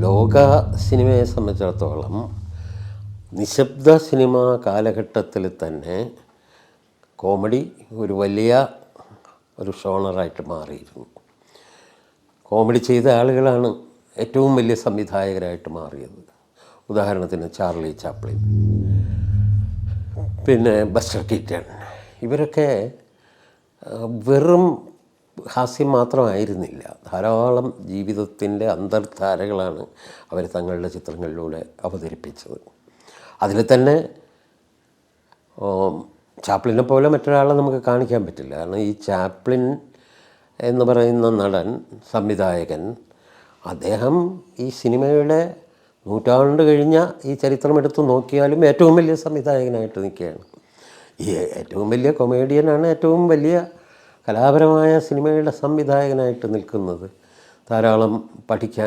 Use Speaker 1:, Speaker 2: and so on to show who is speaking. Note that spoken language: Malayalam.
Speaker 1: ലോക സിനിമയെ സംബന്ധിച്ചിടത്തോളം നിശബ്ദ സിനിമ കാലഘട്ടത്തിൽ തന്നെ കോമഡി ഒരു വലിയ ഷോണറായിട്ട് മാറിയിരുന്നു. കോമഡി ചെയ്ത ആളുകളാണ് ഏറ്റവും വലിയ സംവിധായകരായിട്ട് മാറിയത്. ഉദാഹരണത്തിന് ചാർലി ചാപ്ലിൻ, പിന്നെ ബസ്റ്റർ കീറ്റൺ. ഇവരൊക്കെ വെറും ഹാസ്യം മാത്രമായിരുന്നില്ല, ധാരാളം ജീവിതത്തിൻ്റെ അന്തർധാരകളാണ് അവർ തങ്ങളുടെ ചിത്രങ്ങളിലൂടെ അവതരിപ്പിച്ചത്. അതിൽ തന്നെ ചാപ്ലിനെ പോലെ മറ്റൊരാളെ നമുക്ക് കാണിക്കാൻ പറ്റില്ല. കാരണം ഈ ചാപ്ലിൻ എന്ന് പറയുന്ന നടൻ, സംവിധായകൻ, അദ്ദേഹം ഈ സിനിമയുടെ നൂറ്റാണ്ട് കഴിഞ്ഞ ഈ ചരിത്രമെടുത്ത് നോക്കിയാലും ഏറ്റവും വലിയ സംവിധായകനായിട്ട് നിൽക്കുകയാണ്. ഈ ഏറ്റവും വലിയ കൊമേഡിയനാണ് ഏറ്റവും വലിയ കലാപരമായ സിനിമയുടെ സംവിധായകനായിട്ട് നിൽക്കുന്നത്. ധാരാളം പഠിക്കാൻ